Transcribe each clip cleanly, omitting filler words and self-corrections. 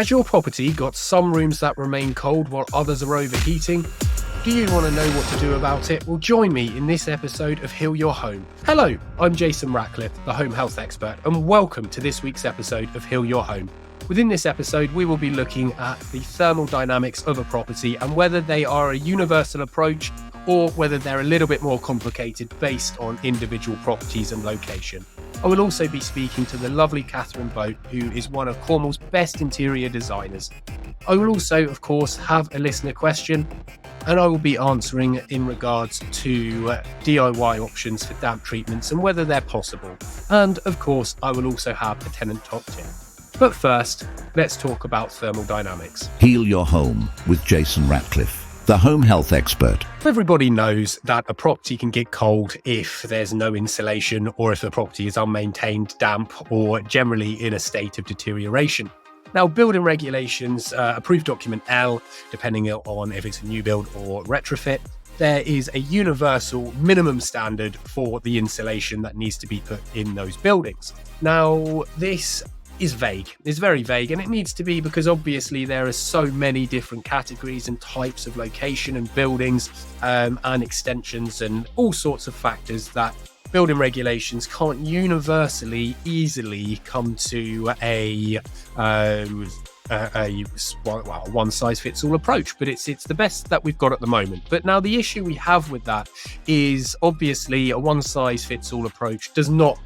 Has your property got some rooms that remain cold while others are overheating? Do you want to know what to do about it? Well, join me in this episode of Heal Your Home. Hello, I'm Jason Ratcliffe, the home health expert, and welcome to this week's episode of Heal Your Home. Within this episode, we will be looking at the thermal dynamics of a property and whether they are a universal approach or whether they're a little bit more complicated based on individual properties and location. I will also be speaking to the lovely Kathryn Boat, who is one of Cornwall's best interior designers. I will also, of course, have a listener question, and I will be answering in regards to DIY options for damp treatments and whether they're possible. And of course, I will also have a tenant top tip. But first, let's talk about thermal dynamics. Heal Your Home with Jason Ratcliffe, the home health expert. Everybody knows that a property can get cold if there's no insulation or if the property is unmaintained, damp, or generally in a state of deterioration. Now, building regulations, approved document L, depending on if it's a new build or retrofit, there is a universal minimum standard for the insulation that needs to be put in those buildings. Now, this is vague. It's very vague, and it needs to be because obviously there are so many different categories and types of location and buildings and extensions and all sorts of factors that building regulations can't universally easily come to a one-size-fits-all approach, but it's the best that we've got at the moment. But now the issue we have with that is obviously a one-size-fits-all approach does not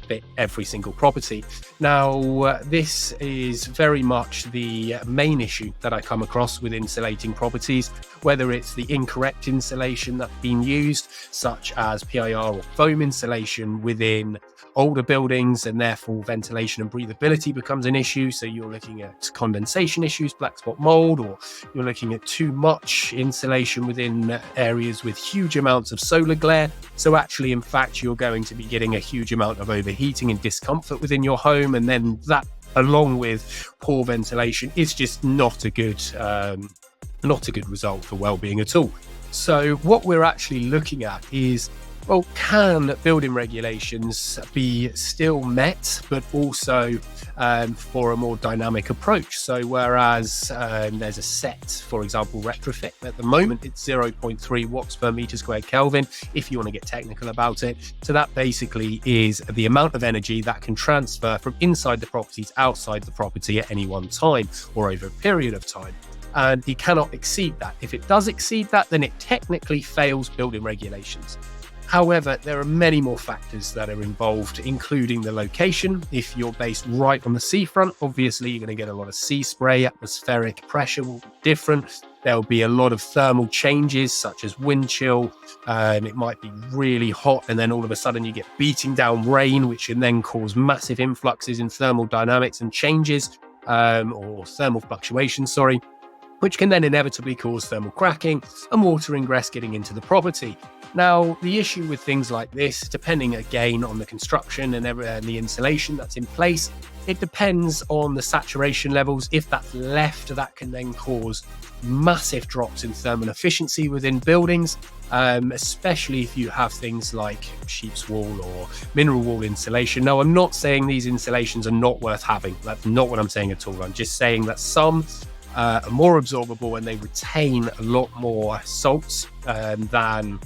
fit every single property. Now, this is very much the main issue that I come across with insulating properties, whether it's the incorrect insulation that's been used, such as PIR or foam insulation within older buildings, and therefore ventilation and breathability becomes an issue. So you're looking at condensation issues, black spot mold, or you're looking at too much insulation within areas with huge amounts of solar glare. So actually, in fact, you're going to be getting a huge amount of overheating and discomfort within your home. And then that, along with poor ventilation, is just not a good result for well-being at all. So what we're actually looking at is, well, can building regulations be still met, but also for a more dynamic approach? So whereas there's a set, for example, retrofit, at the moment it's 0.3 watts per meter squared Kelvin, if you want to get technical about it. So that basically is the amount of energy that can transfer from inside the property to outside the property at any one time or over a period of time. And you cannot exceed that. If it does exceed that, then it technically fails building regulations. However, there are many more factors that are involved, including the location. If you're based right on the seafront, obviously you're going to get a lot of sea spray, atmospheric pressure will be different. There'll be a lot of thermal changes, such as wind chill. It might be really hot, and then all of a sudden you get beating down rain, which can then cause massive influxes in thermal dynamics and changes, or thermal fluctuations, which can then inevitably cause thermal cracking and water ingress getting into the property. Now, the issue with things like this, depending again on the construction and the insulation that's in place, it depends on the saturation levels. If that's left, that can then cause massive drops in thermal efficiency within buildings, especially if you have things like sheep's wool or mineral wool insulation. Now, I'm not saying these insulations are not worth having. That's not what I'm saying at all. I'm just saying that some are more absorbable and they retain a lot more salts than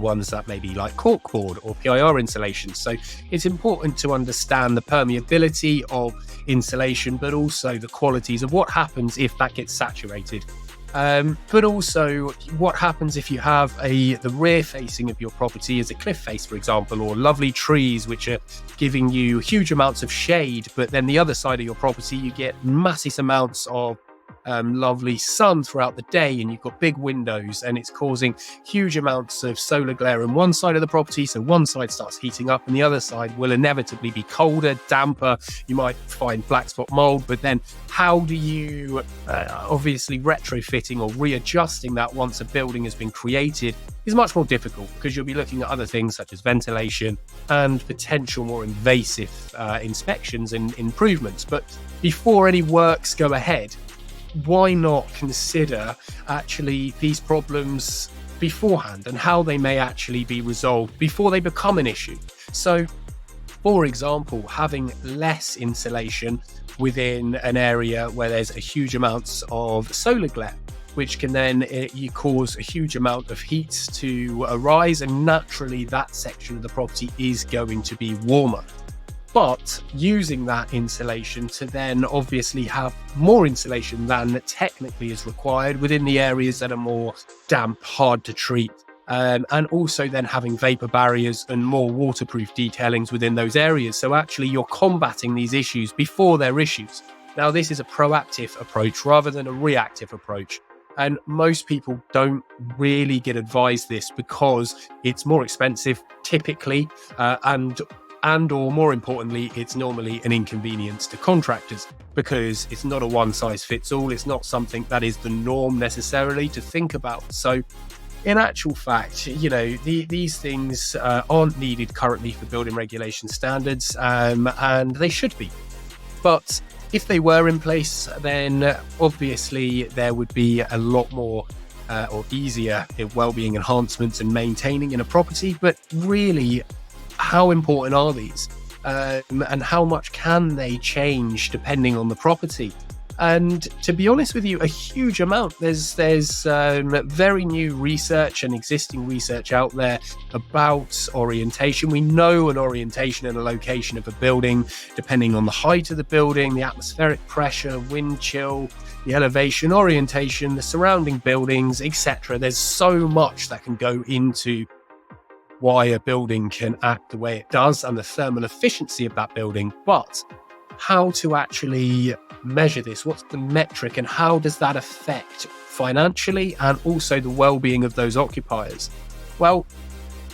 ones that may be like corkboard or PIR insulation. So it's important to understand the permeability of insulation, but also the qualities of what happens if that gets saturated. But also what happens if you have the rear facing of your property is a cliff face, for example, or lovely trees which are giving you huge amounts of shade, but then the other side of your property you get massive amounts of lovely sun throughout the day, and you've got big windows, and it's causing huge amounts of solar glare on one side of the property. So one side starts heating up and the other side will inevitably be colder, damper. You might find black spot mold, but then how do you obviously retrofitting or readjusting that once a building has been created is much more difficult, because you'll be looking at other things such as ventilation and potential more invasive inspections and improvements. But before any works go ahead, why not consider actually these problems beforehand and how they may actually be resolved before they become an issue? So, for example, having less insulation within an area where there's a huge amounts of solar glare, which can then you cause a huge amount of heat to arise, and naturally that section of the property is going to be warmer. But using that insulation to then obviously have more insulation than technically is required within the areas that are more damp, hard to treat, and also then having vapor barriers and more waterproof detailings within those areas. So actually you're combating these issues before they're issues. Now, this is a proactive approach rather than a reactive approach. And most people don't really get advised this because it's more expensive typically, and or more importantly, it's normally an inconvenience to contractors because it's not a one size fits all. It's not something that is the norm necessarily to think about. So in actual fact, these things aren't needed currently for building regulation standards, and they should be. But if they were in place, then obviously there would be a lot more or easier wellbeing enhancements and maintaining in a property. But really, how important are these? And how much can they change depending on the property? And to be honest with you, a huge amount. There's very new research and existing research out there about orientation. We know an orientation and a location of a building, depending on the height of the building, the atmospheric pressure, wind chill, the elevation, orientation, the surrounding buildings, etc. There's so much that can go into why a building can act the way it does and the thermal efficiency of that building. But how to actually measure this, what's the metric, and how does that affect financially and also the well-being of those occupiers? Well,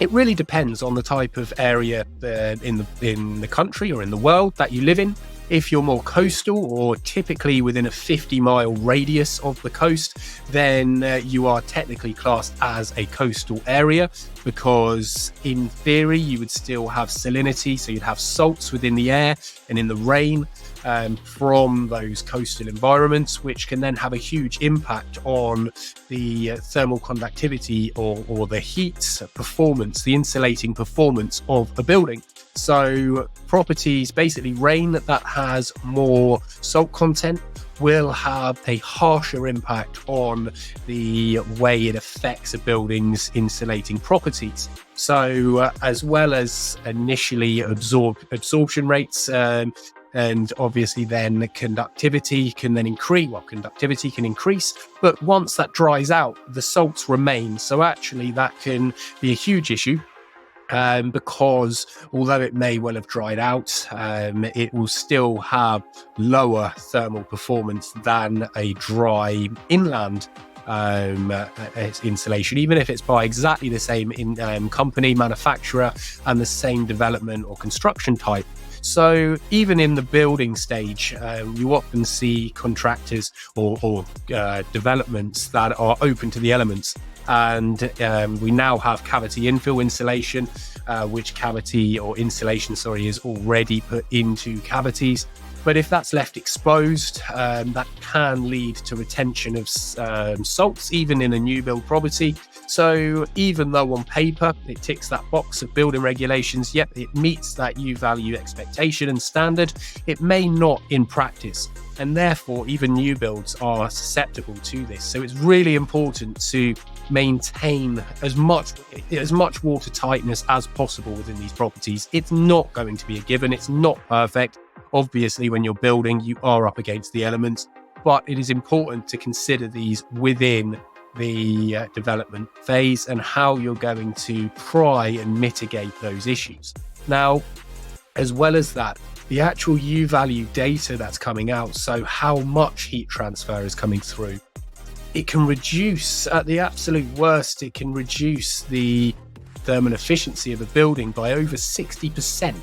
it really depends on the type of area in the country or in the world that you live in. If you're more coastal or typically within a 50-mile radius of the coast, then you are technically classed as a coastal area because in theory you would still have salinity, so you'd have salts within the air and in the rain from those coastal environments, which can then have a huge impact on the thermal conductivity or the heat performance, the insulating performance of a building. So properties, basically rain that has more salt content, will have a harsher impact on the way it affects a building's insulating properties. So as well as initially absorption rates, and obviously then conductivity can then increase. Well, conductivity can increase, but once that dries out, the salts remain. So actually that can be a huge issue. Because although it may well have dried out, it will still have lower thermal performance than a dry inland insulation, even if it's by exactly the same company, manufacturer, and the same development or construction type. So even in the building stage, you often see contractors or developments that are open to the elements. And we now have cavity infill insulation, which cavity or insulation, is already put into cavities. But if that's left exposed, that can lead to retention of salts, even in a new build property. So even though on paper it ticks that box of building regulations, yep, it meets that U value expectation and standard, it may not in practice. And therefore, even new builds are susceptible to this. So it's really important to maintain as much water tightness as possible within these properties. It's not going to be a given. It's not perfect. Obviously, when you're building, you are up against the elements, but it is important to consider these within the development phase and how you're going to try and mitigate those issues. Now, as well as that, the actual U value data that's coming out, so how much heat transfer is coming through, it can reduce, at the absolute worst, it can reduce the thermal efficiency of a building by over 60%.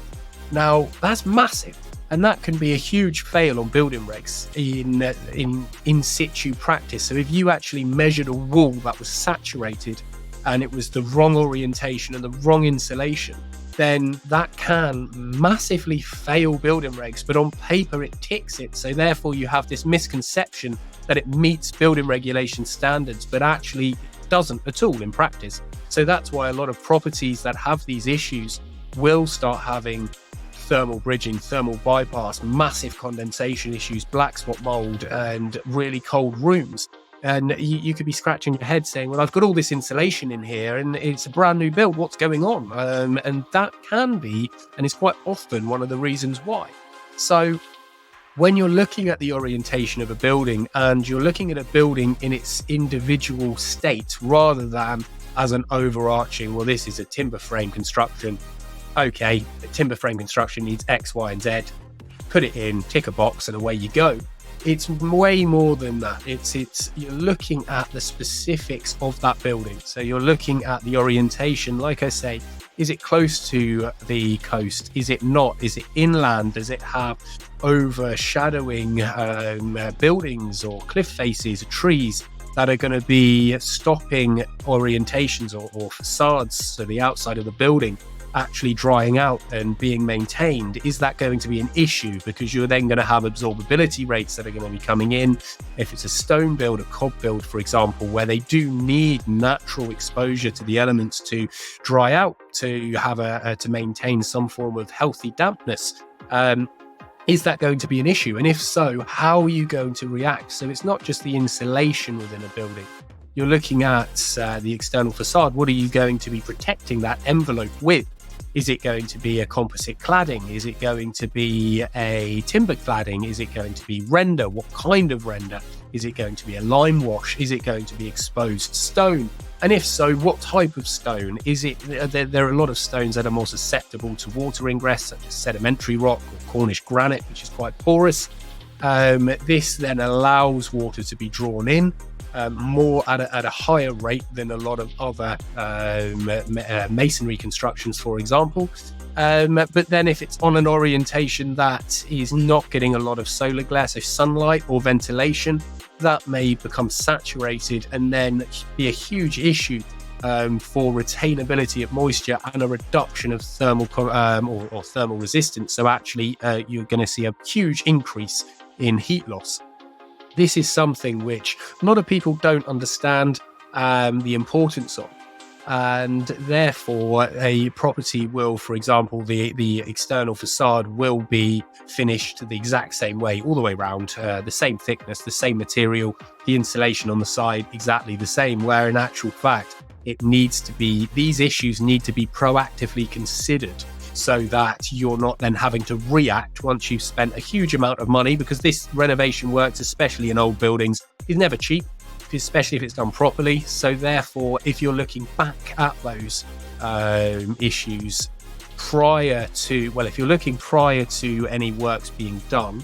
Now, that's massive. And that can be a huge fail on building regs in situ practice. So if you actually measured a wall that was saturated and it was the wrong orientation and the wrong insulation, then that can massively fail building regs. But on paper, it ticks it. So therefore, you have this misconception that it meets building regulation standards, but actually it doesn't at all in practice. So that's why a lot of properties that have these issues will start having thermal bridging, thermal bypass, massive condensation issues, black spot mold, and really cold rooms. And you could be scratching your head saying, well, I've got all this insulation in here and it's a brand new build. What's going on? And that can be, and is quite often, one of the reasons why. So when you're looking at the orientation of a building and you're looking at a building in its individual state rather than as an overarching, well, this is a timber frame construction. Okay, timber frame construction needs X, Y, and Z. Put it in, tick a box, and away you go. It's way more than that. It's you're looking at the specifics of that building. So you're looking at the orientation. Like I say, is it close to the coast? Is it not? Is it inland? Does it have overshadowing buildings or cliff faces, trees that are going to be stopping orientations or facades, so the outside of the building actually drying out and being maintained? Is that going to be an issue? Because you're then going to have absorbability rates that are going to be coming in. If it's a stone build, a cob build, for example, where they do need natural exposure to the elements to dry out, to have to maintain some form of healthy dampness, is that going to be an issue? And if so, how are you going to react? So it's not just the insulation within a building. You're looking at the external facade. What are you going to be protecting that envelope with? Is it going to be a composite cladding? Is it going to be a timber cladding? Is it going to be render? What kind of render? Is it going to be a lime wash? Is it going to be exposed stone? And if so, what type of stone? Is it? There are a lot of stones that are more susceptible to water ingress, such as sedimentary rock or Cornish granite, which is quite porous. This then allows water to be drawn in more at a higher rate than a lot of other masonry constructions, for example. But then if it's on an orientation that is not getting a lot of solar glare, so sunlight or ventilation, that may become saturated and then be a huge issue for retainability of moisture and a reduction of thermal or thermal resistance. So actually, you're going to see a huge increase in heat loss. This is something which a lot of people don't understand the importance of. And therefore, a property will, for example, the external facade will be finished the exact same way, all the way around, the same thickness, the same material, the insulation on the side exactly the same, where in actual fact, these issues need to be proactively considered so that you're not then having to react once you've spent a huge amount of money, because this renovation works, especially in old buildings, is never cheap, especially if it's done properly. So therefore, if you're looking back at those issues if you're looking prior to any works being done,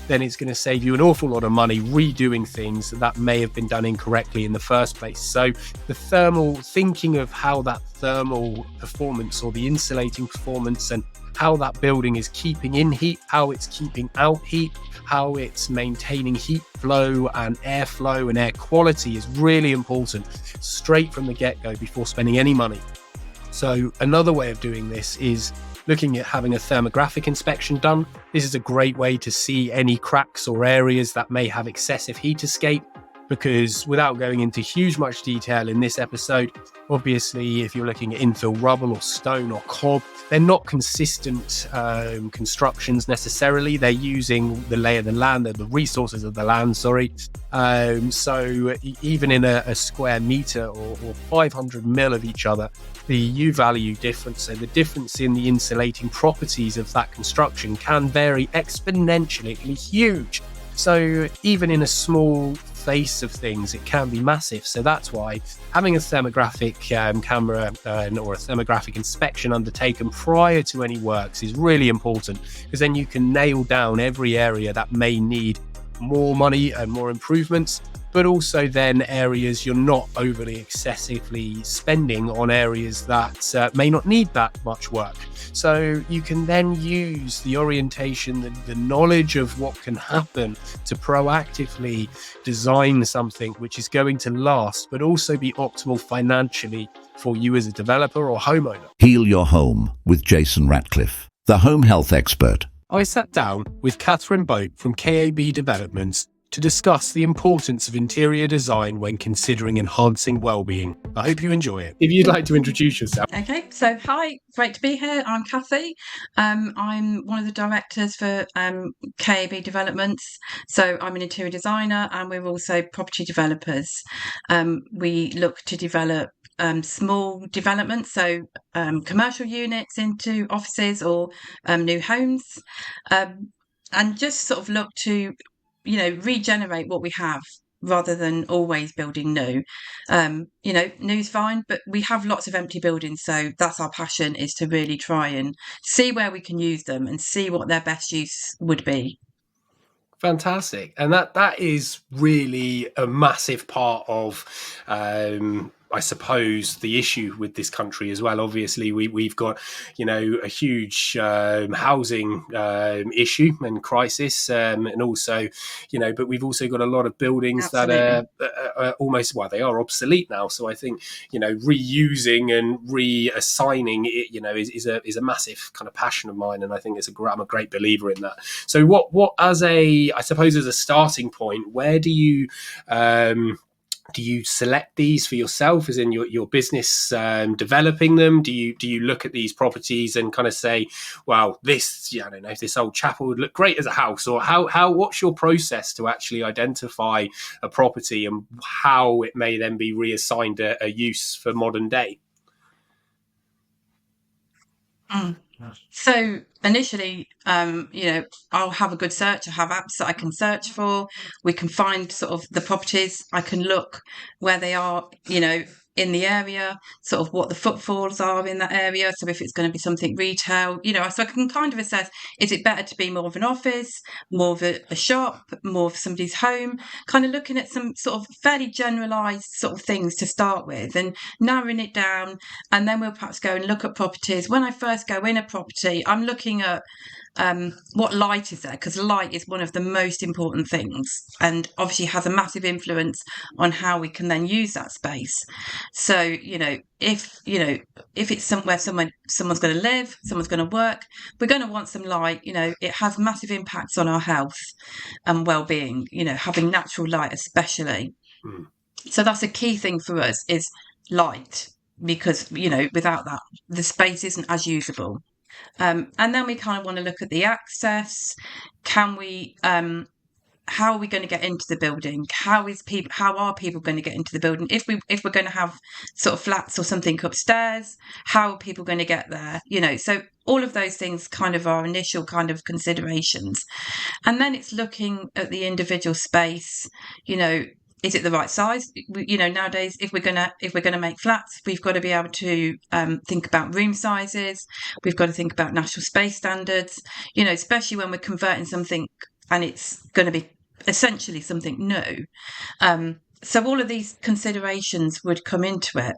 then it's going to save you an awful lot of money redoing things that may have been done incorrectly in the first place. So the thinking of how that thermal performance or the insulating performance and how that building is keeping in heat, how it's keeping out heat, how it's maintaining heat flow and airflow and air quality is really important straight from the get-go before spending any money. So another way of doing this is looking at having a thermographic inspection done. This is a great way to see any cracks or areas that may have excessive heat escape, because without going into much detail in this episode, obviously, if you're looking at infill rubble or stone or cob, they're not consistent constructions necessarily. They're using the lay of the land, the resources of the land, sorry. So even in a square meter or 500 mil of each other, the U value difference, so the difference in the insulating properties of that construction, can vary exponentially. It can be huge. So even in a small face of things, it can be massive. So that's why having a thermographic camera or a thermographic inspection undertaken prior to any works is really important, because then you can nail down every area that may need more money and more improvements, but also then areas you're not overly excessively spending on areas that may not need that much work. So you can then use the orientation, the knowledge of what can happen to proactively design something which is going to last, but also be optimal financially for you as a developer or homeowner. Heal your home with Jason Ratcliffe, the home health expert. I sat down with Kathryn Boat from KAB Developments to discuss the importance of interior design when considering enhancing well-being. I hope you enjoy it. If you'd like to introduce yourself. Okay, so hi, great to be here. I'm Kathy. I'm one of the directors for KAB Developments. So I'm an interior designer and we're also property developers. We look to develop small developments, so commercial units into offices or new homes, and just sort of look to, regenerate what we have rather than always building new. New's fine, but we have lots of empty buildings, so that's our passion, is to really try and see where we can use them and see what their best use would be. Fantastic. And that is really a massive part of I suppose the issue with this country as well. Obviously, we've got, a huge housing issue and crisis, and also, but we've also got a lot of buildings Absolutely. that are almost, well, they are obsolete now. So I think, reusing and reassigning it, is a massive kind of passion of mine, and I think I'm a great believer in that. So what I suppose as a starting point, where do you select these for yourself, as in your business developing them? Do you look at these properties and kind of say, well, this, I don't know, if this old chapel would look great as a house, or what's your process to actually identify a property and how it may then be reassigned a use for modern day? Mm. So initially, I'll have a good search. I have apps that I can search for. We can find sort of the properties. I can look where they are, in the area, sort of what the footfalls are in that area. So if it's going to be something retail, so I can kind of assess, is it better to be more of an office, more of a shop, more of somebody's home, kind of looking at some sort of fairly generalised sort of things to start with and narrowing it down. And then we'll perhaps go and look at properties. When I first go in a property, I'm looking at what light is there, because light is one of the most important things and obviously has a massive influence on how we can then use that space. So if it's somewhere someone's going to live, someone's going to work, we're going to want some light. It has massive impacts on our health and well-being, having natural light especially. So that's a key thing for us, is light, because without that the space isn't as usable. And then we kind of want to look at the access. Can we how are we going to get into the building? How are people going to get into the building? If we're going to have sort of flats or something upstairs, how are people going to get there? So all of those things kind of are initial kind of considerations. And then it's looking at the individual space. Is it the right size? Nowadays, if we're gonna make flats, we've got to be able to think about room sizes. We've got to think about national space standards. Especially when we're converting something and it's going to be essentially something new. So all of these considerations would come into it.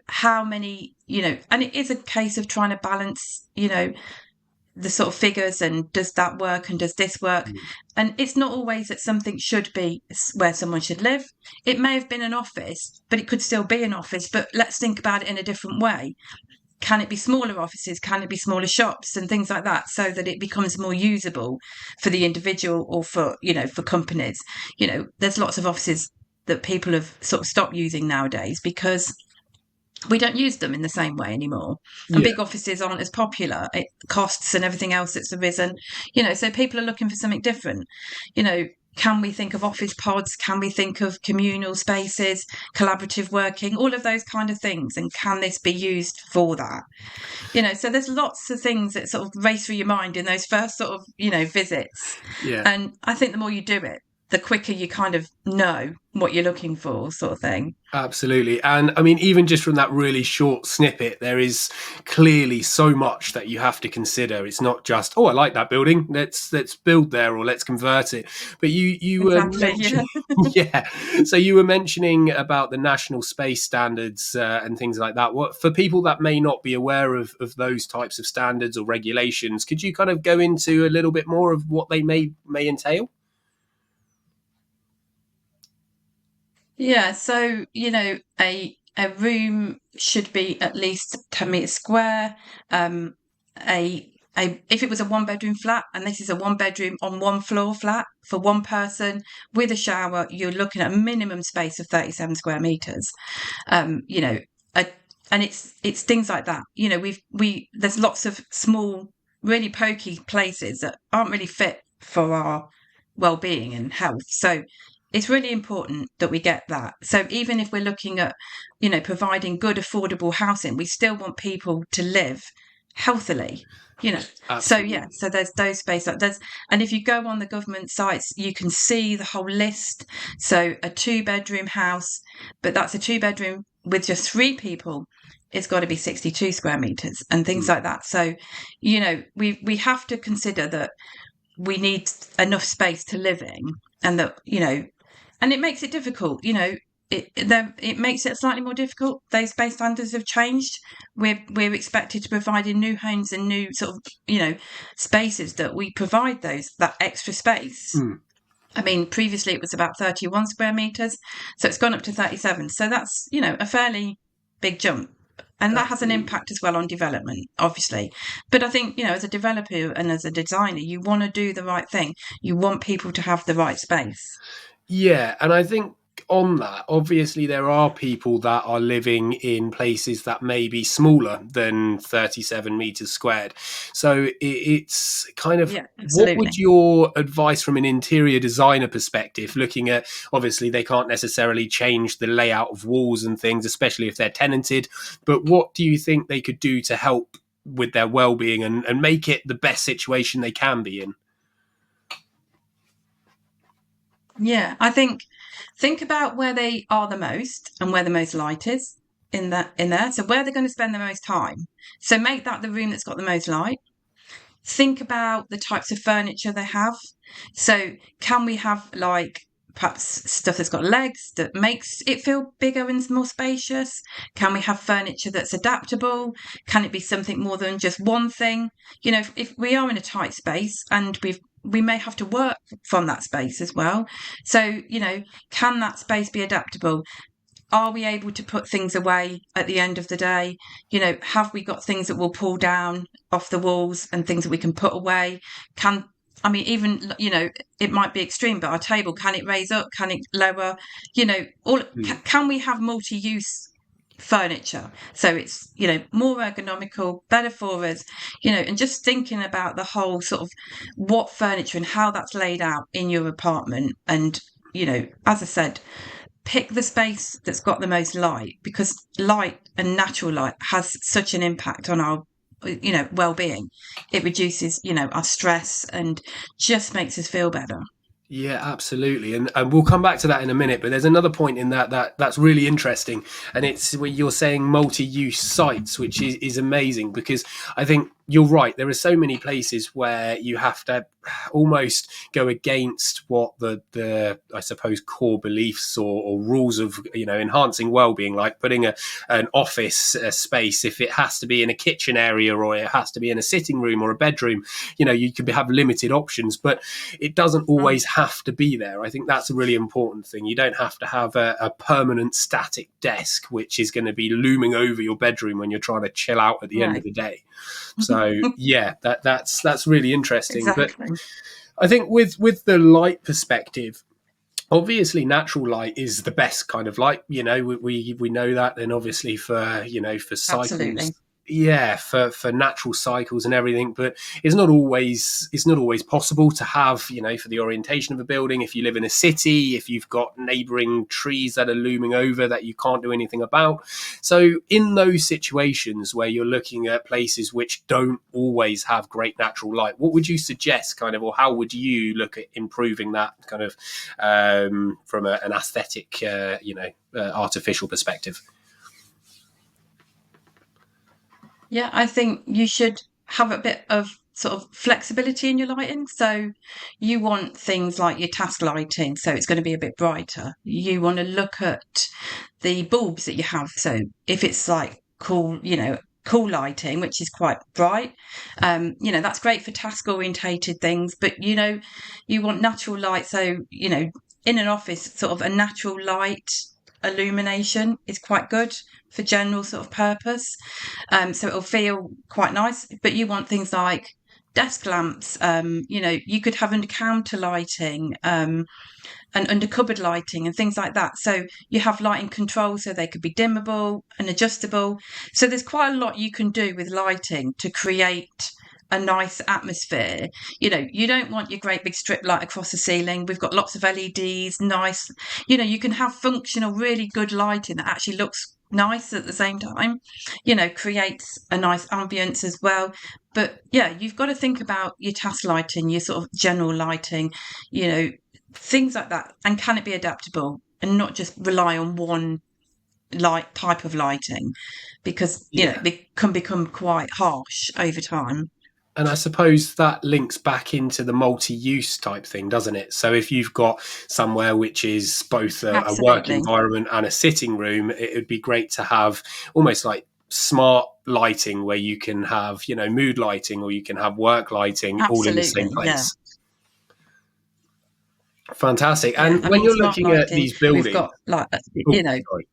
How many? And it is a case of trying to balance. The sort of figures, and does that work and does this work? And it's not always that something should be where someone should live. It may have been an office, but it could still be an office. But let's think about it in a different way. Can it be smaller offices? Can it be smaller shops and things like that, so that it becomes more usable for the individual or for companies? There's lots of offices that people have sort of stopped using nowadays because we don't use them in the same way anymore. And big offices aren't as popular. Costs and everything else that's arisen, so people are looking for something different. Can we think of office pods? Can we think of communal spaces, collaborative working, all of those kind of things? And can this be used for that? So there's lots of things that sort of race through your mind in those first sort of, visits. Yeah. And I think the more you do it, the quicker you kind of know what you're looking for, sort of thing. Absolutely. And I mean, even just from that really short snippet, there is clearly so much that you have to consider. It's not just, oh, I like that building, let's build there or let's convert it. But you were mentioning, yeah. So you were mentioning about the national space standards and things like that. What, for people that may not be aware of those types of standards or regulations, could you kind of go into a little bit more of what they may entail? Yeah, so a room should be at least 10 meters square. A if it was a 1 bedroom flat, and this is a 1 bedroom on 1 floor flat for one person with a shower, you're looking at a minimum space of 37 square meters. You know, and it's things like that. You know, there's lots of small, really pokey places that aren't really fit for our well-being and health. So it's really important that we get that. So even if we're looking at, you know, providing good, affordable housing, we still want people to live healthily, you know. Absolutely. So yeah, so there's those spaces. And if you go on the government sites, you can see the whole list. So a 2 bedroom house, but that's a 2 bedroom with just 3 people. It's got to be 62 square meters and things like that. So, you know, we have to consider that we need enough space to live in, and that, you know, and it makes it difficult, you know. It makes it slightly more difficult. Those space standards have changed. We're expected to provide in new homes and new sort of, you know, spaces that we provide that extra space. I mean, previously it was about 31 square meters, so it's gone up to 37. So that's, you know, a fairly big jump. And that has an impact as well on development, obviously. But I think, you know, as a developer and as a designer, you want to do the right thing. You want people to have the right space. Yeah, and I think on that, obviously there are people that are living in places that may be smaller than 37 meters squared. So it's kind of, Yeah, what would absolutely. your advice from an interior designer perspective, looking at, obviously they can't necessarily change the layout of walls and things, especially if they're tenanted, but what do you think they could do to help with their well-being and make it the best situation they can be in? Yeah, I think about where they are the most and where the most light is in there. So where they're going to spend the most time. So make that the room that's got the most light. Think about the types of furniture they have. So can we have like perhaps stuff that's got legs that makes it feel bigger and more spacious? Can we have furniture that's adaptable? Can it be something more than just one thing? You know, if we are in a tight space and we may have to work from that space as well. So, you know, can that space be adaptable? Are we able to put things away at the end of the day? You know, have we got things that will pull down off the walls and things that we can put away? I mean, even, you know, it might be extreme, but our table, can it raise up? Can it lower? You know, can we have multi-use furniture so it's, you know, more ergonomical, better for us, you know, and just thinking about the whole sort of what furniture and how that's laid out in your apartment. And, you know, as I said, pick the space that's got the most light, because light and natural light has such an impact on our, you know, well-being. It reduces, you know, our stress and just makes us feel better. Yeah, absolutely, and we'll come back to that in a minute. But there's another point in that's really interesting, and it's where you're saying multi-use sites, which is amazing, because I think you're right. There are so many places where you have to almost go against what the I suppose core beliefs or rules of, you know, enhancing well-being, like putting an office space, if it has to be in a kitchen area or it has to be in a sitting room or a bedroom, you know, you could have limited options, but it doesn't always have to be there. I think that's a really important thing. You don't have to have a permanent static desk which is going to be looming over your bedroom when you're trying to chill out at the end of Right. the day. So yeah, that's really interesting. But Exactly. I think with the light perspective, obviously natural light is the best kind of light. You know, we know that. And obviously for, you know, for cycles, Absolutely. yeah, for natural cycles and everything, but it's not always possible to have, you know, for the orientation of a building, if you live in a city, if you've got neighboring trees that are looming over that you can't do anything about. So in those situations where you're looking at places which don't always have great natural light, what would you suggest, kind of, or how would you look at improving that kind of from an aesthetic artificial perspective? Yeah, I think you should have a bit of sort of flexibility in your lighting. So you want things like your task lighting, so it's going to be a bit brighter. You want to look at the bulbs that you have. So if it's like cool, you know, cool lighting, which is quite bright, you know, that's great for task orientated things. But, you know, you want natural light. So, you know, in an office, sort of a natural light illumination is quite good for general sort of purpose. So it'll feel quite nice. But you want things like desk lamps. You could have under counter lighting. And under cupboard lighting and things like that. So you have lighting control, so they could be dimmable and adjustable. So there's quite a lot you can do with lighting to create a nice atmosphere. You don't want your great big strip light across the ceiling. We've got lots of LEDs, nice. You can have functional, really good lighting that actually looks nice at the same time, creates a nice ambience as well. But yeah, you've got to think about your task lighting, your sort of general lighting, things like that. And can it be adaptable and not just rely on one light type of lighting, because it can become quite harsh over time. And I suppose that links back into the multi-use type thing, doesn't it? So if you've got somewhere which is both a work Absolutely. environment and a sitting room, it would be great to have almost like smart lighting where you can have, mood lighting, or you can have work lighting all in the same Absolutely, yeah. place. Fantastic. Yeah, And when you're smart looking at lighting, these we've buildings, got like, sorry.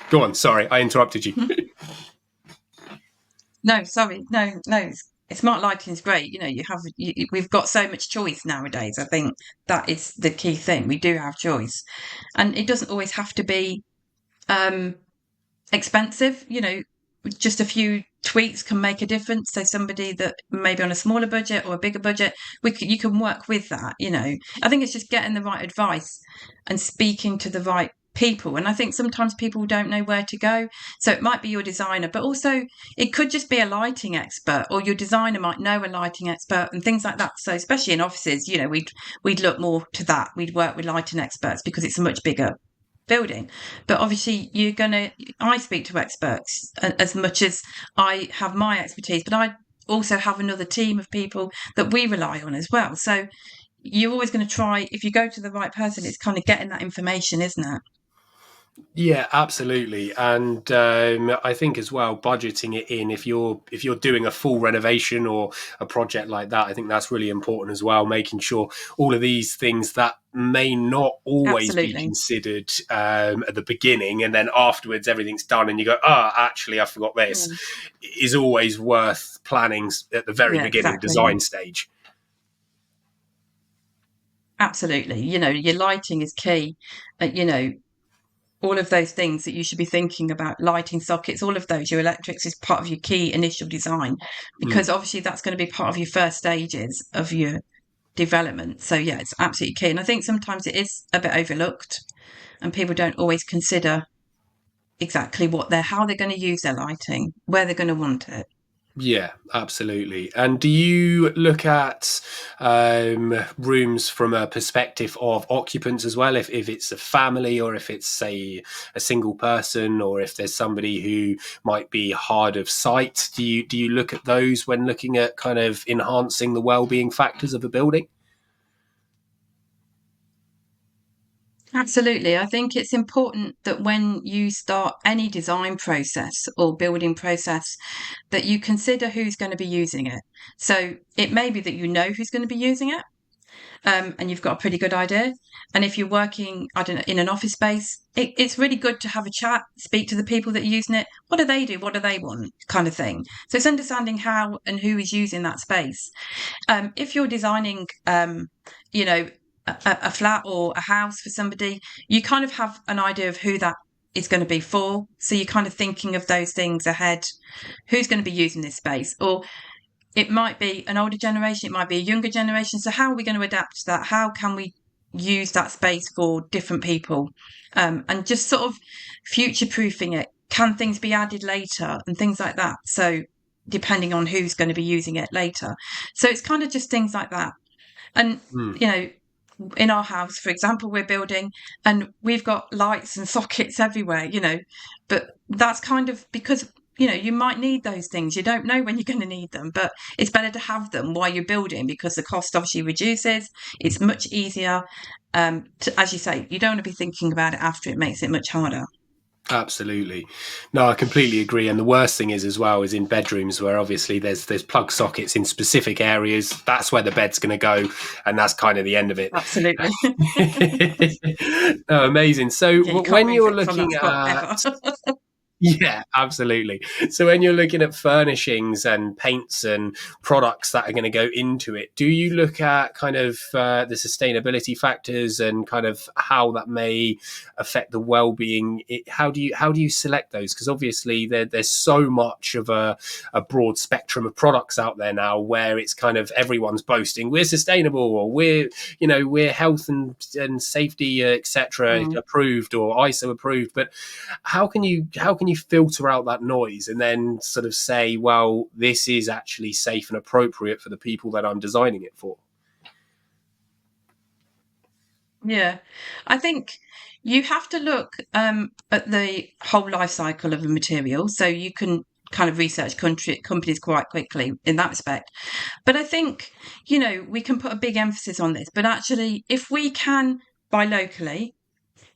Go on. Sorry, I interrupted you. No, sorry, no. Smart lighting is great. We've got so much choice nowadays. I think that is the key thing. We do have choice, and it doesn't always have to be expensive. Just a few tweaks can make a difference. So somebody that maybe on a smaller budget or a bigger budget, you can work with that. I think it's just getting the right advice and speaking to the right people. And I think sometimes people don't know where to go. So it might be your designer, but also it could just be a lighting expert, or your designer might know a lighting expert and things like that. So especially in offices, we'd look more to that. We'd work with lighting experts because it's a much bigger building. But obviously I speak to experts as much as I have my expertise, but I also have another team of people that we rely on as well. So you're always going to try, if you go to the right person, it's kind of getting that information, isn't it? Yeah, absolutely. And I think as well, budgeting it in, if you're doing a full renovation or a project like that, I think that's really important as well, making sure all of these things that may not always be Absolutely. considered at the beginning, and then afterwards everything's done and you go, actually I forgot this, is always worth planning at the very beginning, Exactly. design stage. Absolutely. Your lighting is key. All of those things that you should be thinking about, lighting sockets, all of those, your electrics is part of your key initial design, because obviously that's going to be part of your first stages of your development. So yeah, it's absolutely key. And I think sometimes it is a bit overlooked and people don't always consider exactly how they're going to use their lighting, where they're going to want it. Yeah, absolutely. And do you look at rooms from a perspective of occupants as well? If it's a family, or if it's, say, a single person, or if there's somebody who might be hard of sight, do you look at those when looking at kind of enhancing the well-being factors of a building? Absolutely. I think it's important that when you start any design process or building process, that you consider who's going to be using it. So it may be that you know who's going to be using it, and you've got a pretty good idea. And if you're working, I don't know, in an office space, it's really good to have a chat, speak to the people that are using it. What do they do? What do they want? Kind of thing. So it's understanding how and who is using that space. If you're designing, a flat or a house for somebody, you kind of have an idea of who that is going to be for. So you're kind of thinking of those things ahead. Who's going to be using this space? Or it might be an older generation, it might be a younger generation. So how are we going to adapt to that? How can we use that space for different people? And just sort of future proofing it. Can things be added later and things like that? So depending on who's going to be using it later. So it's kind of just things like that. And, in our house, for example, we're building and we've got lights and sockets everywhere, but that's kind of because, you might need those things. You don't know when you're going to need them, but it's better to have them while you're building because the cost obviously reduces. It's much easier. As you say, you don't want to be thinking about it after. It makes it much harder. Absolutely. No, I completely agree. And the worst thing is as well is in bedrooms where obviously there's plug sockets in specific areas. That's where the bed's going to go. And that's kind of the end of it. Absolutely. Oh, amazing. So Yeah, you when can't you're move it from that looking spot at, ever. Yeah, absolutely. So when you're looking at furnishings and paints and products that are going to go into it, do you look at kind of the sustainability factors and kind of how that may affect the well-being? How do you select those? Because obviously there's so much of a broad spectrum of products out there now where it's kind of everyone's boasting we're sustainable or we're health and safety etc. Mm. approved or ISO approved, but how can you filter out that noise and then sort of say, well, this is actually safe and appropriate for the people that I'm designing it for? Yeah, I think you have to look at the whole life cycle of a material, so you can kind of research companies quite quickly in that respect. But I think, we can put a big emphasis on this, but actually, if we can buy locally,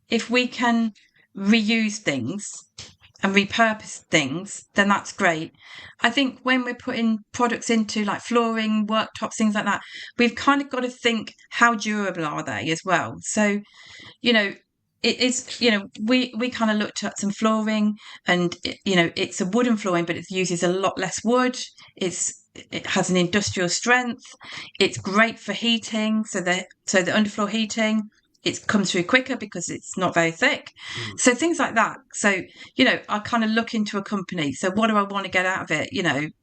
if we can reuse things and repurpose things, then that's great. I think when we're putting products into like flooring, worktops, things like that, we've kind of got to think how durable are they as well. So, you know, it is, we kind of looked at some flooring and, it's a wooden flooring, but it uses a lot less wood. It has an industrial strength. It's great for heating. So the underfloor heating, it comes through quicker because it's not very thick. Mm. So things like that. So, I kind of look into a company. So what do I want to get out of it?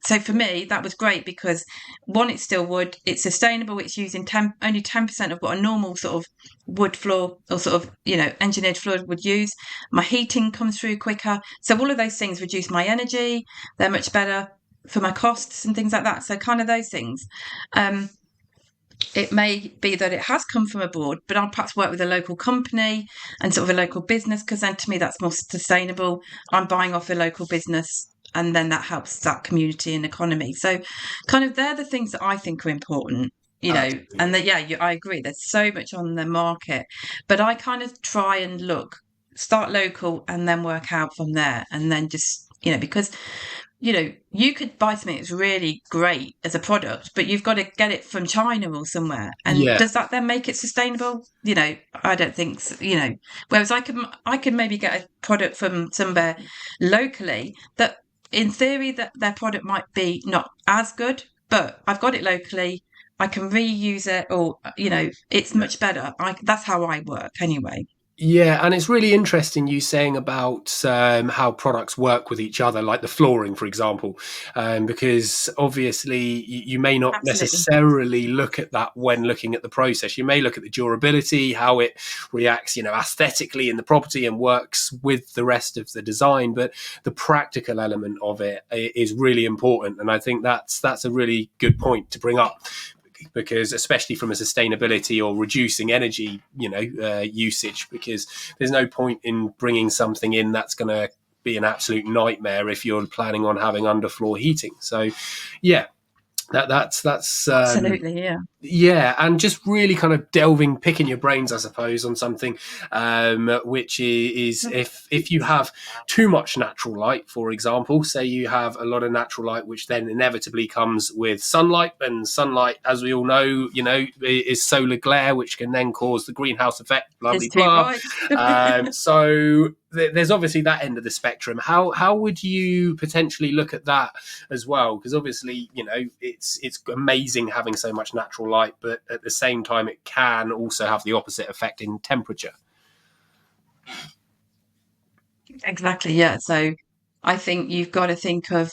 So for me, that was great because one, it's still wood, it's sustainable, it's using only 10% of what a normal sort of wood floor or sort of, engineered floor would use. My heating comes through quicker. So all of those things reduce my energy. They're much better for my costs and things like that. So kind of those things. It may be that it has come from abroad, but I'll perhaps work with a local company and sort of a local business because then to me that's more sustainable. I'm buying off a local business and then that helps that community and economy. So kind of they're the things that I think are important, and Absolutely. that, yeah, I agree. There's so much on the market, but I kind of try and start local and then work out from there. And then just, because you could buy something that's really great as a product, but you've got to get it from China or somewhere. And Yeah. does that then make it sustainable? I don't think so, Whereas I could maybe get a product from somewhere locally that, in theory, that their product might be not as good, but I've got it locally. I can reuse it, or it's much better. That's how I work anyway. Yeah, and it's really interesting you saying about how products work with each other, like the flooring, for example, because obviously you may not Absolutely. necessarily look at that when looking at the process. You may look at the durability, how it reacts, aesthetically in the property and works with the rest of the design, but the practical element of it is really important, and I think that's a really good point to bring up because especially from a sustainability or reducing energy usage, because there's no point in bringing something in that's going to be an absolute nightmare if you're planning on having underfloor heating. So yeah, that's Absolutely. Yeah. yeah, and just really kind of picking your brains, I suppose, on something, which is if you have too much natural light, for example, say you have a lot of natural light, which then inevitably comes with sunlight, and sunlight, as we all know, is solar glare, which can then cause the greenhouse effect, blah blah It's too blah. right. So there's obviously that end of the spectrum. How would you potentially look at that as well? Because obviously, it's amazing having so much natural light, but at the same time, it can also have the opposite effect in temperature. Exactly, yeah. So I think you've got to think of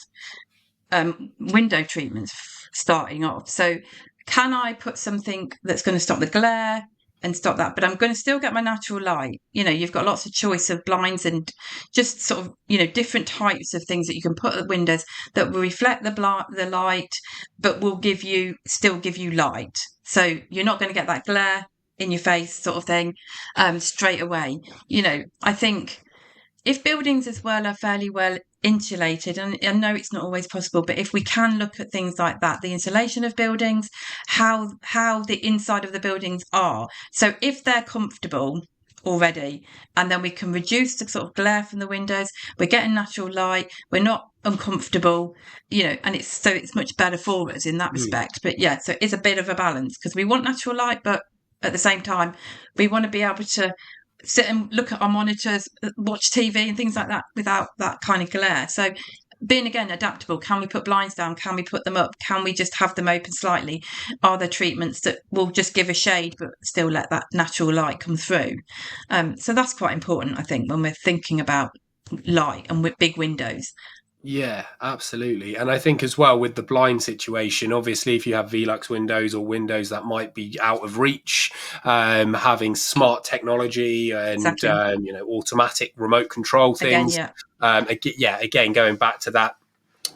window treatments starting off. So can I put something that's going to stop the glare and stop that, but I'm going to still get my natural light? You've got lots of choice of blinds and just sort of, different types of things that you can put at windows that will reflect the light, but will still give you light. So you're not going to get that glare in your face sort of thing straight away. I think if buildings as well are fairly well insulated, and I know it's not always possible, but if we can look at things like that, the insulation of buildings, how the inside of the buildings are. So if they're comfortable already, and then we can reduce the sort of glare from the windows, we're getting natural light, we're not uncomfortable, and it's much better for us in that Mm. respect. But yeah, so it's a bit of a balance because we want natural light, but at the same time, we want to be able to sit and look at our monitors, watch TV and things like that without that kind of glare. So being, again, adaptable. Can we put blinds down? Can we put them up? Can we just have them open slightly? Are there treatments that will just give a shade but still let that natural light come through? So that's quite important, I think, when we're thinking about light and with big windows. Yeah, absolutely. And I think as well with the blind situation, obviously, if you have Velux windows or windows that might be out of reach, having smart technology and, Exactly. automatic remote control things. Again, yeah. Again, going back to that,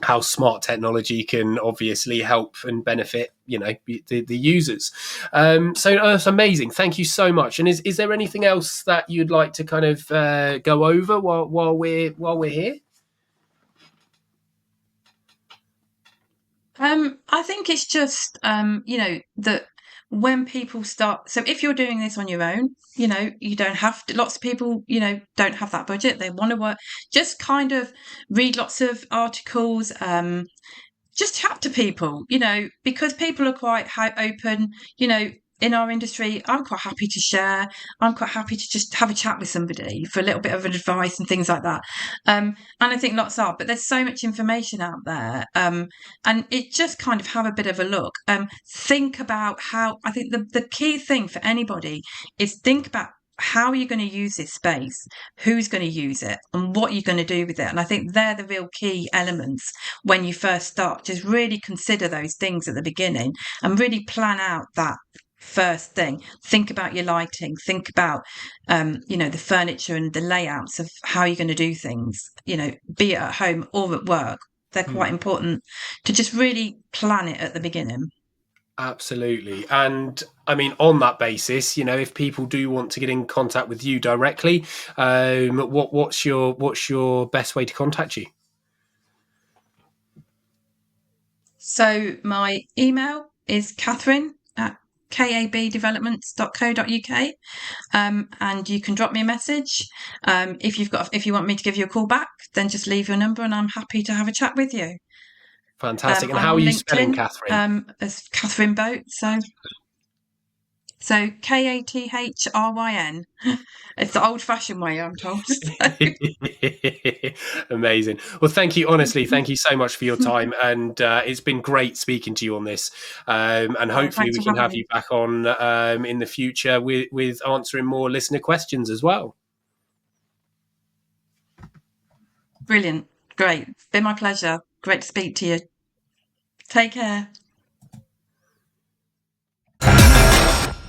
how smart technology can obviously help and benefit, the users. So that's amazing. Thank you so much. And is there anything else that you'd like to kind of go over while we're here? I think it's just, that when people start, so if you're doing this on your own, you don't have to, lots of people, don't have that budget. They want to work, just kind of read lots of articles, just chat to people, because people are quite open, in our industry. I'm quite happy to share. I'm quite happy to just have a chat with somebody for a little bit of advice and things like that. And I think lots are, but there's so much information out there. And it just kind of have a bit of a look. Think about how, I think the key thing for anybody is think about how are you going to use this space, who's going to use it, and what you're going to do with it. And I think they're the real key elements when you first start. Just really consider those things at the beginning and really plan out that first thing. Think about your lighting, think about the furniture and the layouts of how you're going to do things, be it at home or at work. They're quite important to just really plan it at the beginning. Absolutely. And I mean, on that basis, if people do want to get in contact with you directly, what's your best way to contact you? So my email is kathryn@kabdevelopments.co.uk, and you can drop me a message. If you want me to give you a call back, then just leave your number and I'm happy to have a chat with you. Fantastic. And how are you spelling Kathryn? As Kathryn Boat. So Kathryn. It's the old-fashioned way, I'm told. Amazing. Well, thank you. Honestly, thank you so much for your time. And it's been great speaking to you on this. And hopefully we can have you back on in the future with answering more listener questions as well. Brilliant. Great. It's been my pleasure. Great to speak to you. Take care.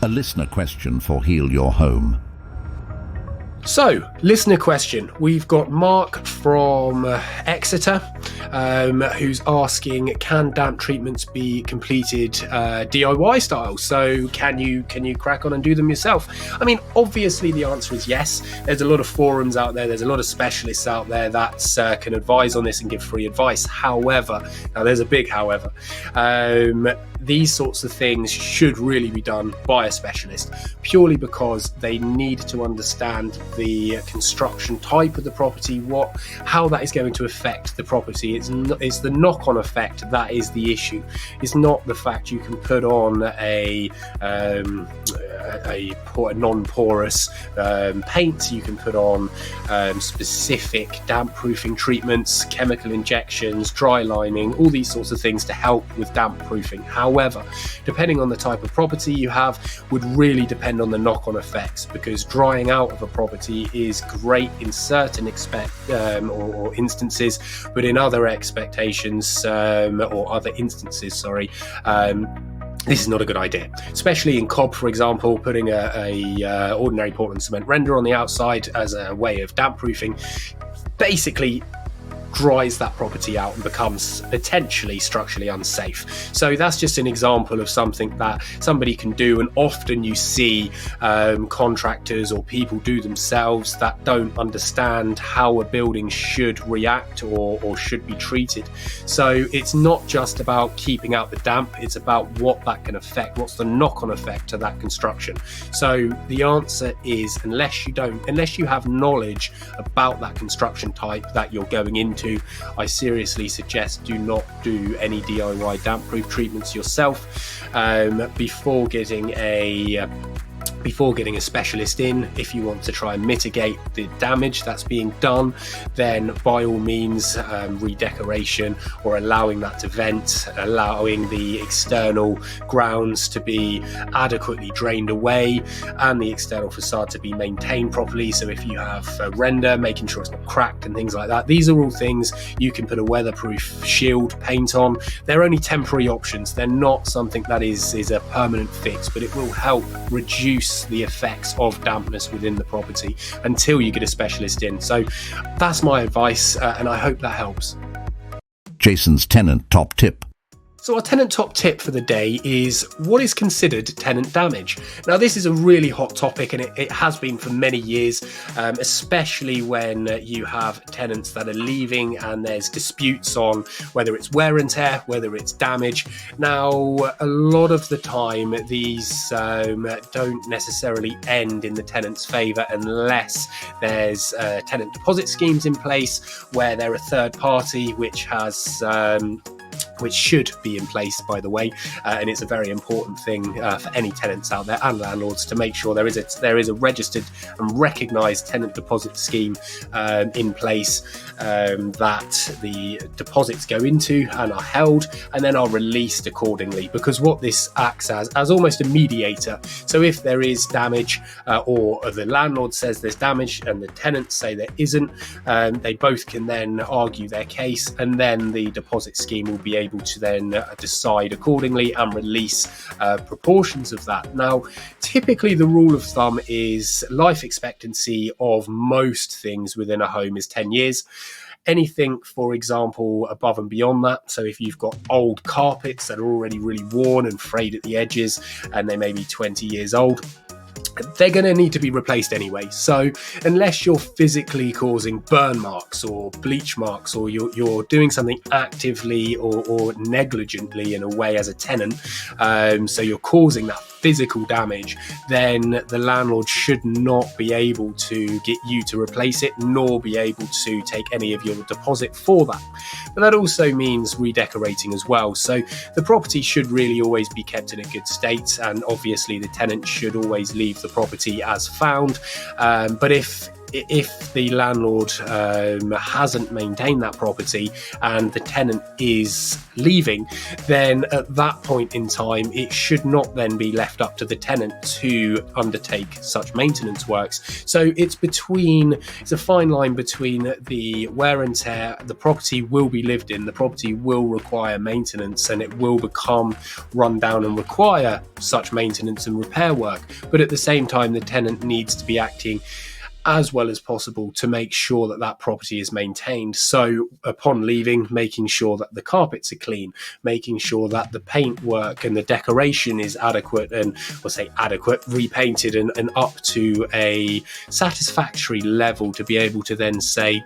A listener question for Heal Your Home. So, listener question. We've got Mark from Exeter, who's asking, can damp treatments be completed DIY style? So can you crack on and do them yourself? I mean, obviously the answer is yes. There's a lot of forums out there. There's a lot of specialists out there that can advise on this and give free advice. However, now there's a big however, these sorts of things should really be done by a specialist, purely because they need to understand the construction type of the property, how that is going to affect the property. It's the knock-on effect that is the issue. It's not the fact you can put on a non-porous paint. You can put on specific damp-proofing treatments, chemical injections, dry lining, all these sorts of things to help with damp-proofing. However, depending on the type of property you have, would really depend on the knock-on effects, because drying out of a property is great in certain or instances, but in other instances, this is not a good idea, especially in cob, for example. Putting a ordinary Portland cement render on the outside as a way of damp proofing basically dries that property out and becomes potentially structurally unsafe. So that's just an example of something that somebody can do, and often you see contractors or people do themselves that don't understand how a building should react or should be treated. So it's not just about keeping out the damp, it's about what that can affect, what's the knock-on effect to that construction. So the answer is, unless you have knowledge about that construction type that you're going into, I seriously suggest do not do any DIY damp proof treatments yourself before getting a before getting a specialist in. If you want to try and mitigate the damage that's being done, then by all means, redecoration or allowing that to vent, allowing the external grounds to be adequately drained away and the external facade to be maintained properly. So if you have a render, making sure it's not cracked and things like that. These are all things you can put a weatherproof shield paint on. They're only temporary options. They're not something that is a permanent fix, but it will help reduce the effects of dampness within the property until you get a specialist in. So that's my advice, and I hope that helps. Jason's tenant top tip. So our tenant top tip for the day is what is considered tenant damage. Now this is a really hot topic, and it has been for many years, especially when you have tenants that are leaving and there's disputes on whether it's wear and tear, whether it's damage. Now a lot of the time these don't necessarily end in the tenant's favour unless there's tenant deposit schemes in place where they're a third party, which should be in place, by the way, and it's a very important thing for any tenants out there and landlords to make sure there is a registered and recognised tenant deposit scheme in place that the deposits go into and are held and then are released accordingly, because what this acts as almost a mediator. So if there is damage or the landlord says there's damage and the tenants say there isn't, they both can then argue their case, and then the deposit scheme will be able to then decide accordingly and release proportions of that. Now, typically the rule of thumb is life expectancy of most things within a home is 10 years. Anything, for example, above and beyond that, so if you've got old carpets that are already really worn and frayed at the edges and they may be 20 years old, they're going to need to be replaced anyway. So unless you're physically causing burn marks or bleach marks, or you're doing something actively or negligently in a way as a tenant, so you're causing that physical damage, then the landlord should not be able to get you to replace it, nor be able to take any of your deposit for that. But that also means redecorating as well. So the property should really always be kept in a good state, and obviously the tenant should always leave the property as found. But if the landlord hasn't maintained that property and the tenant is leaving, then at that point in time it should not then be left up to the tenant to undertake such maintenance works. So it's a fine line between the wear and tear. The property will be lived in, the property will require maintenance, and it will become run down and require such maintenance and repair work, but at the same time the tenant needs to be acting as well as possible to make sure that that property is maintained. So upon leaving, making sure that the carpets are clean, making sure that the paint work and the decoration is adequate, and repainted and up to a satisfactory level to be able to then say,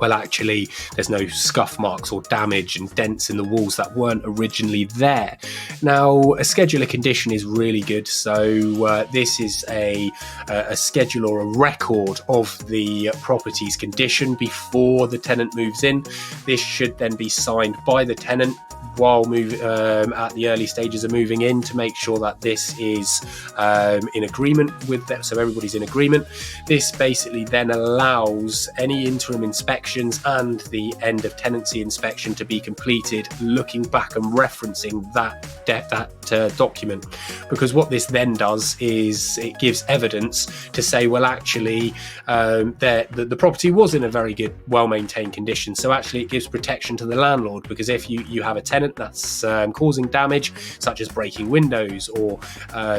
well, actually, there's no scuff marks or damage and dents in the walls that weren't originally there. Now, a scheduler condition is really good. So this is a schedule or a record of the property's condition before the tenant moves in. This should then be signed by the tenant while at the early stages of moving in, to make sure that this is in agreement with that, so everybody's in agreement. This basically then allows any interim inspections and the end of tenancy inspection to be completed, looking back and referencing that document, because what this then does is it gives evidence to say, well, actually the property was in a very good, well-maintained condition. So actually it gives protection to the landlord, because if you have a tenant that's causing damage, such as breaking windows or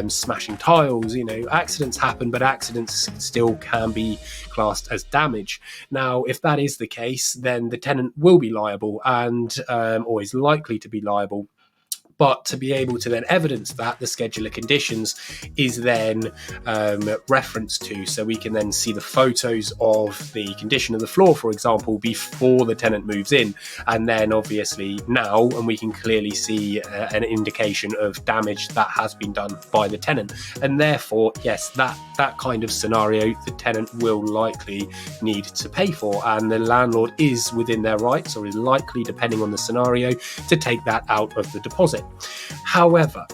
smashing tiles, accidents happen, but accidents still can be classed as damage. Now, if that is the case, then the tenant will be liable and or is likely to be liable. But to be able to then evidence that, the scheduler conditions is then referenced to, so we can then see the photos of the condition of the floor, for example, before the tenant moves in, and then obviously now, and we can clearly see an indication of damage that has been done by the tenant. And therefore, yes, that kind of scenario the tenant will likely need to pay for, and the landlord is within their rights, or is likely, depending on the scenario, to take that out of the deposit. However,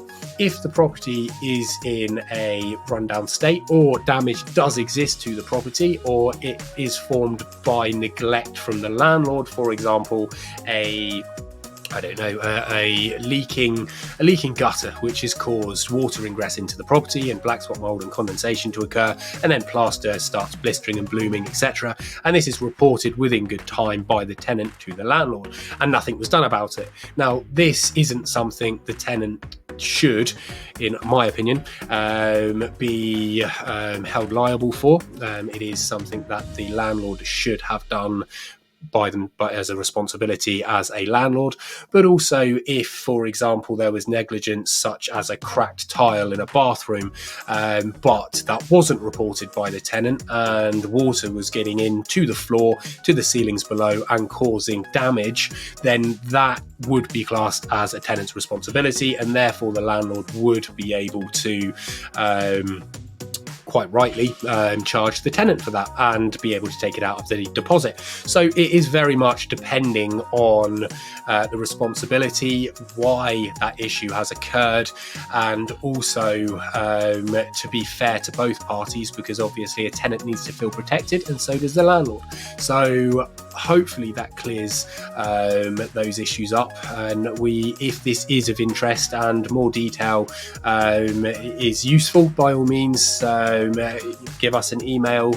if the property is in a rundown state, or damage does exist to the property, or it is formed by neglect from the landlord, for example, a leaking gutter, which has caused water ingress into the property and black spot mold and condensation to occur, and then plaster starts blistering and blooming, etc. And this is reported within good time by the tenant to the landlord, and nothing was done about it. Now, this isn't something the tenant should, in my opinion, be held liable for. It is something that the landlord should have done by them, but as a responsibility as a landlord. But also, if, for example, there was negligence such as a cracked tile in a bathroom, but that wasn't reported by the tenant, and water was getting into the floor, to the ceilings below, and causing damage, then that would be classed as a tenant's responsibility, and therefore the landlord would be able to quite rightly charge the tenant for that and be able to take it out of the deposit. So it is very much depending on the responsibility, why that issue has occurred, and also to be fair to both parties, because obviously a tenant needs to feel protected and so does the landlord. So hopefully that clears those issues up, and if this is of interest and more detail is useful, by all means give us an email,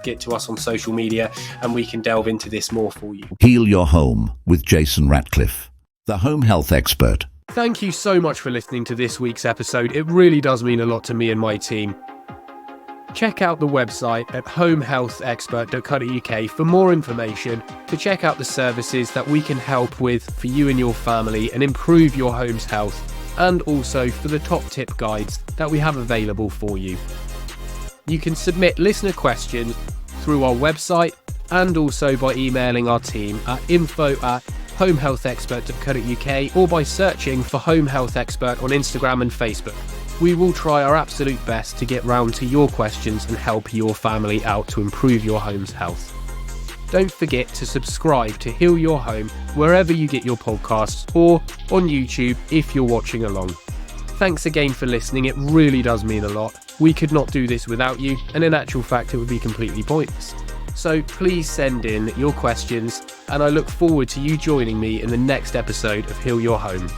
get to us on social media, and we can delve into this more for you. Heal your home with Jason Ratcliffe, the home health expert. Thank you so much for listening to this week's episode. It really does mean a lot to me and my team. Check out the website at homehealthexpert.co.uk for more information, to check out the services that we can help with for you and your family and improve your home's health, and also for the top tip guides that we have available for you. You can submit listener questions through our website and also by emailing our team at info@homehealthexpert.co.uk, or by searching for Home Health Expert on Instagram and Facebook. We will try our absolute best to get round to your questions and help your family out to improve your home's health. Don't forget to subscribe to Heal Your Home wherever you get your podcasts, or on YouTube if you're watching along. Thanks again for listening, it really does mean a lot. We could not do this without you, and in actual fact it would be completely pointless. So please send in your questions, and I look forward to you joining me in the next episode of Heal Your Home.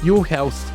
Your health